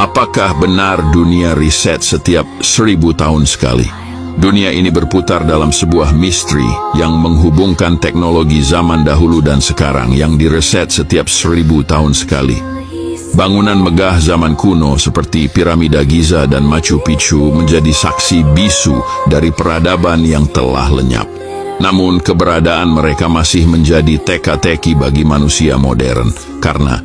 Apakah benar dunia riset setiap 1000 tahun sekali? Dunia ini berputar dalam sebuah misteri yang menghubungkan teknologi zaman dahulu dan sekarang yang direset setiap 1000 tahun sekali. Bangunan megah zaman kuno seperti piramida Giza dan Machu Picchu menjadi saksi bisu dari peradaban yang telah lenyap. Namun keberadaan mereka masih menjadi teka-teki bagi manusia modern karena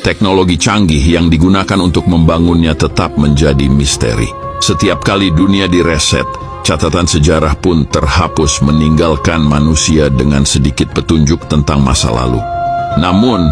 teknologi canggih yang digunakan untuk membangunnya tetap menjadi misteri. Setiap kali dunia direset, catatan sejarah pun terhapus meninggalkan manusia dengan sedikit petunjuk tentang masa lalu. Namun,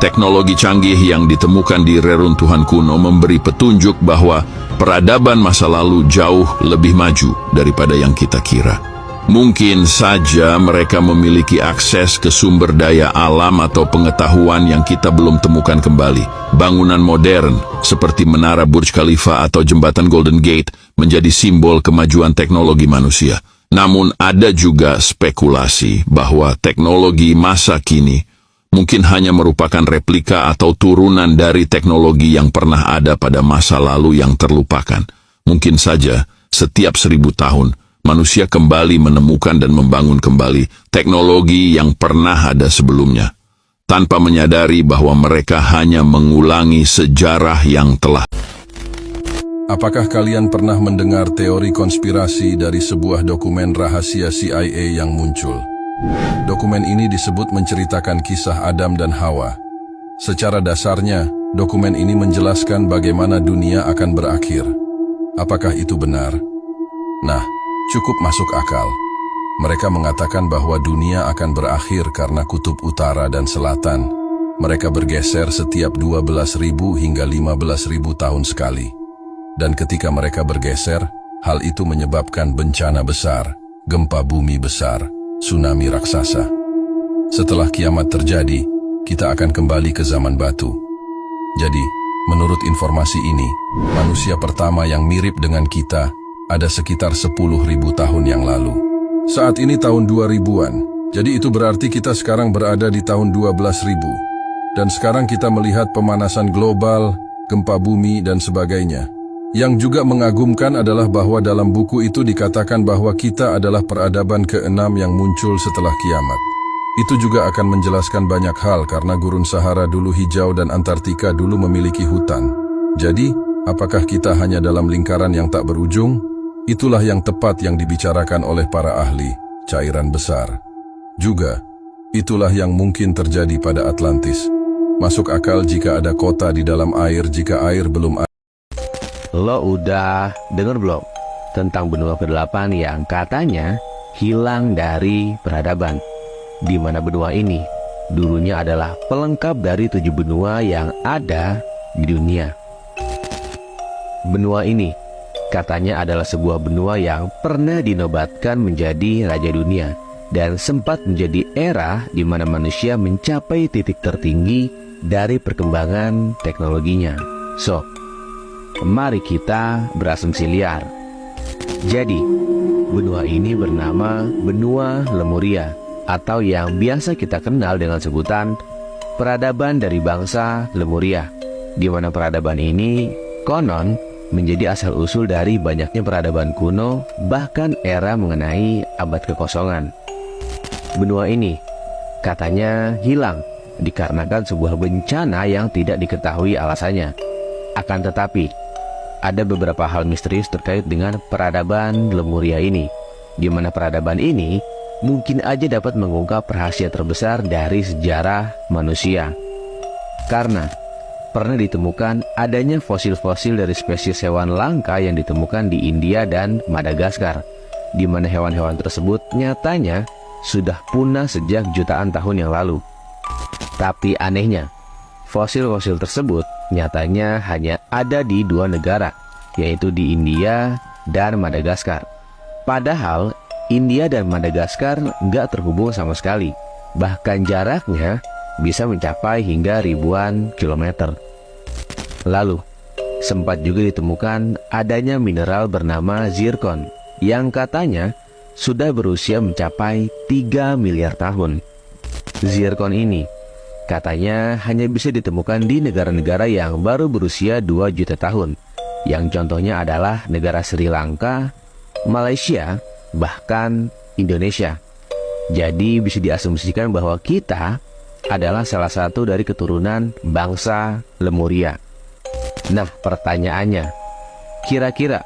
teknologi canggih yang ditemukan di reruntuhan kuno memberi petunjuk bahwa peradaban masa lalu jauh lebih maju daripada yang kita kira. Mungkin saja mereka memiliki akses ke sumber daya alam atau pengetahuan yang kita belum temukan kembali. Bangunan modern seperti Menara Burj Khalifa atau Jembatan Golden Gate menjadi simbol kemajuan teknologi manusia. Namun ada juga spekulasi bahwa teknologi masa kini mungkin hanya merupakan replika atau turunan dari teknologi yang pernah ada pada masa lalu yang terlupakan. Mungkin saja setiap 1000 tahun manusia kembali menemukan dan membangun kembali teknologi yang pernah ada sebelumnya, tanpa menyadari bahwa mereka hanya mengulangi sejarah yang telah. Apakah kalian pernah mendengar teori konspirasi dari sebuah dokumen rahasia CIA yang muncul? Dokumen ini disebut menceritakan kisah Adam dan Hawa. Secara dasarnya, dokumen ini menjelaskan bagaimana dunia akan berakhir. Apakah itu benar? Nah, cukup masuk akal. Mereka mengatakan bahwa dunia akan berakhir karena kutub utara dan selatan. Mereka bergeser setiap 12.000 hingga 15.000 tahun sekali. Dan ketika mereka bergeser, hal itu menyebabkan bencana besar, gempa bumi besar, tsunami raksasa. Setelah kiamat terjadi, kita akan kembali ke zaman batu. Jadi, menurut informasi ini, manusia pertama yang mirip dengan kita ada sekitar 10.000 tahun yang lalu. Saat ini tahun 2000-an, jadi itu berarti kita sekarang berada di tahun 12.000. Dan sekarang kita melihat pemanasan global, gempa bumi, dan sebagainya. Yang juga mengagumkan adalah bahwa dalam buku itu dikatakan bahwa kita adalah peradaban ke-6 yang muncul setelah kiamat. Itu juga akan menjelaskan banyak hal karena gurun Sahara dulu hijau dan Antartika dulu memiliki hutan. Jadi, apakah kita hanya dalam lingkaran yang tak berujung? Itulah yang tepat yang dibicarakan oleh para ahli, cairan besar. Juga, itulah yang mungkin terjadi pada Atlantis. Masuk akal jika ada kota di dalam air jika air belum ada. Lo udah denger belum tentang benua ke-8 yang katanya hilang dari peradaban? Di mana benua ini dulunya adalah pelengkap dari 7 benua yang ada di dunia. Benua ini katanya adalah sebuah benua yang pernah dinobatkan menjadi raja dunia dan sempat menjadi era di mana manusia mencapai titik tertinggi dari perkembangan teknologinya. So, mari kita berasumsi liar. Jadi, benua ini bernama benua Lemuria atau yang biasa kita kenal dengan sebutan peradaban dari bangsa Lemuria, di mana peradaban ini konon menjadi asal-usul dari banyaknya peradaban kuno, bahkan era mengenai abad kekosongan. Benua ini katanya hilang dikarenakan sebuah bencana yang tidak diketahui alasannya. Akan tetapi, ada beberapa hal misterius terkait dengan peradaban Lemuria ini, di mana peradaban ini mungkin aja dapat mengungkap rahasia terbesar dari sejarah manusia. Karena pernah ditemukan adanya fosil-fosil dari spesies hewan langka yang ditemukan di India dan Madagaskar, di mana hewan-hewan tersebut nyatanya sudah punah sejak jutaan tahun yang lalu. Tapi anehnya, fosil-fosil tersebut nyatanya hanya ada di 2 negara, yaitu di India dan Madagaskar. Padahal India dan Madagaskar nggak terhubung sama sekali, bahkan jaraknya bisa mencapai hingga ribuan kilometer. Lalu, sempat juga ditemukan adanya mineral bernama zirkon yang katanya sudah berusia mencapai 3 miliar tahun. Zirkon ini Katanya hanya bisa ditemukan di negara-negara yang baru berusia 2 juta tahun, yang contohnya adalah negara Sri Lanka, Malaysia, bahkan Indonesia. Jadi bisa diasumsikan bahwa kita adalah salah satu dari keturunan bangsa Lemuria. Nah, pertanyaannya, kira-kira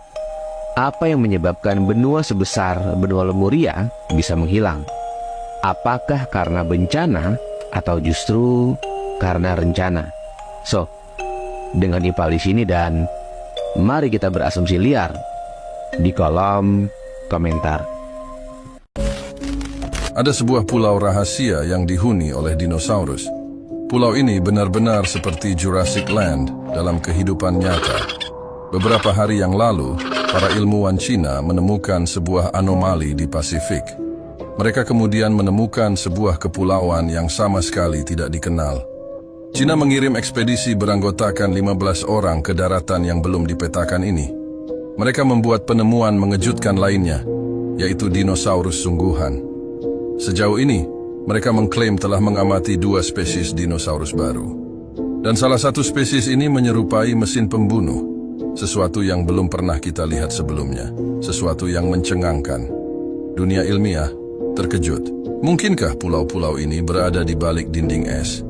apa yang menyebabkan benua sebesar benua Lemuria bisa menghilang? Apakah karena bencana atau justru karena rencana? So, dengan Ipal di sini dan mari kita berasumsi liar di kolom komentar. Ada sebuah pulau rahasia yang dihuni oleh dinosaurus. Pulau ini benar-benar seperti Jurassic Land dalam kehidupan nyata. Beberapa hari yang lalu, para ilmuwan Cina menemukan sebuah anomali di Pasifik. Mereka kemudian menemukan sebuah kepulauan yang sama sekali tidak dikenal. Cina mengirim ekspedisi beranggotakan 15 orang ke daratan yang belum dipetakan ini. Mereka membuat penemuan mengejutkan lainnya, yaitu dinosaurus sungguhan. Sejauh ini, mereka mengklaim telah mengamati 2 spesies dinosaurus baru. Dan salah satu spesies ini menyerupai mesin pembunuh, sesuatu yang belum pernah kita lihat sebelumnya, sesuatu yang mencengangkan. Dunia ilmiah terkejut. Mungkinkah pulau-pulau ini berada di balik dinding es?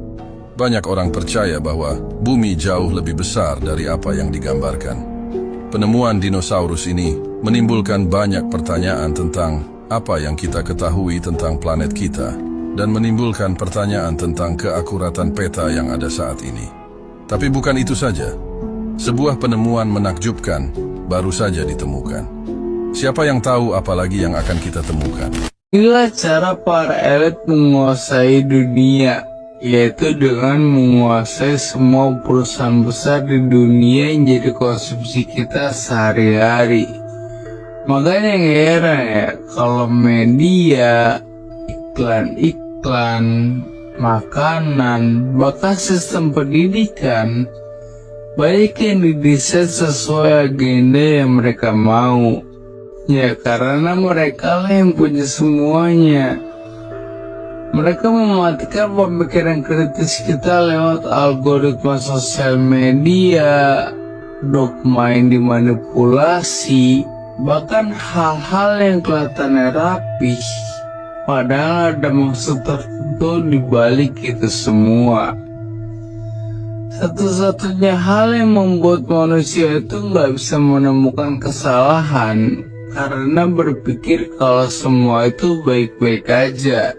Banyak orang percaya bahwa bumi jauh lebih besar dari apa yang digambarkan. Penemuan dinosaurus ini menimbulkan banyak pertanyaan tentang apa yang kita ketahui tentang planet kita, dan menimbulkan pertanyaan tentang keakuratan peta yang ada saat ini. Tapi bukan itu saja. Sebuah penemuan menakjubkan baru saja ditemukan. Siapa yang tahu apa lagi yang akan kita temukan? Inilah cara para elit menguasai dunia, yaitu dengan menguasai semua perusahaan besar di dunia yang jadi konsumsi kita sehari-hari. Makanya heran ya, kalau media, iklan-iklan, makanan, bahkan sistem pendidikan, banyak yang didesain sesuai agenda yang mereka mau. Ya, karena mereka lah yang punya semuanya. Mereka mematikan pemikiran kritis kita lewat algoritma sosial media, dogma yang dimanipulasi, bahkan hal-hal yang kelihatannya rapih, padahal ada maksud tertentu di balik itu semua. Satu-satunya hal yang membuat manusia itu nggak bisa menemukan kesalahan, karena berpikir kalau semua itu baik-baik aja.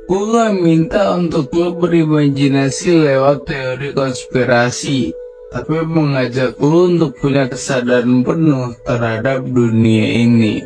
Gue gak minta untuk lo berimajinasi lewat teori konspirasi, tapi mengajak lo untuk punya kesadaran penuh terhadap dunia ini.